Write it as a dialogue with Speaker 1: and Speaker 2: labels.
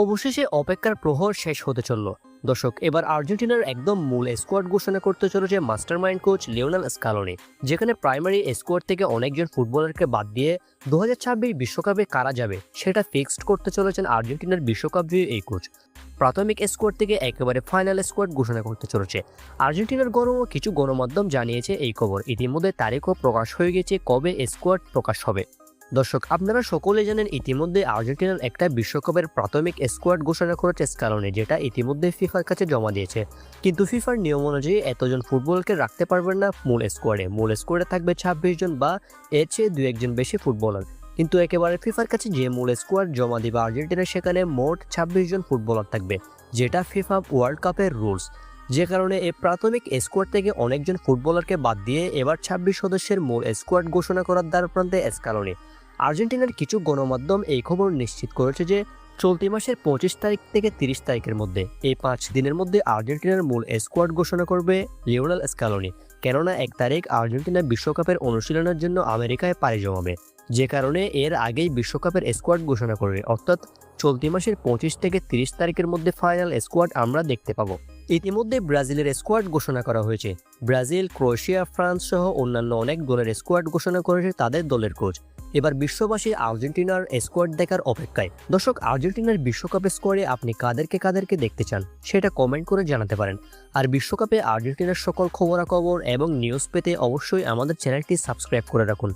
Speaker 1: অবশেষে অপেক্ষার প্রহর শেষ হতে চলল। দর্শক, এবার আর্জেন্টিনার একদম মূল স্কোয়াড ঘোষণা করতে চলেছে মাস্টারমাইন্ড কোচ লিওনেল স্কালোনি, যেখানে প্রাইমারি স্কোয়াড থেকে অনেকজন ফুটবলারকে বাদ দিয়ে 2026 বিশ্বকাপে কারা যাবে সেটা ফিক্সড করতে চলেছেন আর্জেন্টিনার বিশ্বকাপ জয়ী এই কোচ। প্রাথমিক স্কোয়াড থেকে একেবারে ফাইনাল স্কোয়াড ঘোষণা করতে চলেছে। আর্জেন্টিনার কিছু গণমাধ্যম জানিয়েছে এই খবর। ইতিমধ্যে তারিখও প্রকাশ হয়ে গেছে কবে স্কোয়াড প্রকাশ হবে। দর্শক, আপনারা সকলে জানেন ইতিমধ্যে আর্জেন্টিনার একটা বিশ্বকাপের প্রাথমিক স্কোয়াড ঘোষণা করেছে স্কালোনি, যেটা ইতিমধ্যে ফিফার কাছে জমা দিয়েছে। কিন্তু ফিফার নিয়ম অনুযায়ী এতজন ফুটবলকে রাখতে পারবেন না মূল স্কোয়াডে থাকবে 26 জন বা এর চেয়ে 2-1 বেশি ফুটবলার। কিন্তু একেবারে ফিফার কাছে যে মূল স্কোয়াড জমা দিবে আর্জেন্টিনা, সেখানে মোট 26 জন ফুটবলার থাকবে, যেটা ফিফা ওয়ার্ল্ড কাপের রুলস। যে কারণে এই প্রাথমিক স্কোয়াড থেকে অনেকজন ফুটবলারকে বাদ দিয়ে এবার 26 সদস্যের মূল স্কোয়াড ঘোষণা করার দ্বারপ্রান্তে স্কালোনি। আর্জেন্টিনার কিছু গণমাধ্যম এই খবর নিশ্চিত করেছে যে চলতি মাসের 25 তারিখ থেকে 30 তারিখের মধ্যে, এই 5 দিনের মধ্যে আর্জেন্টিনার মূল স্কোয়াড ঘোষণা করবে লিওনেল স্কালোনি। কেননা 1 তারিখ আর্জেন্টিনা বিশ্বকাপের অনুশীলনের জন্য আমেরিকায় পাড়ি জমাবে, যে কারণে এর আগেই বিশ্বকাপের স্কোয়াড ঘোষণা করবে। অর্থাৎ চলতি মাসের 25 থেকে 30 তারিখের মধ্যে ফাইনাল স্কোয়াড আমরা দেখতে পাবো। ইতিমধ্যে ব্রাজিলের স্কোয়াড ঘোষণা করা হয়েছে। ব্রাজিল, ক্রোয়েশিয়া, ফ্রান্স সহ অন্যান্য অনেক দলের স্কোয়াড ঘোষণা করেছে তাদের দলের কোচ। এবার বিশ্ববাসী আর্জেন্টিনার স্কোয়াড দেখার অপেক্ষায়। দর্শক, আর্জেন্টিনার বিশ্বকাপের স্কোয়াডে আপনি কাদেরকে দেখতে চান সেটা কমেন্ট করে জানাতে পারেন। আর বিশ্বকাপে আর্জেন্টিনার সকল খবরাখবর এবং নিউজ পেতে অবশ্যই আমাদের চ্যানেলটি সাবস্ক্রাইব করে রাখুন।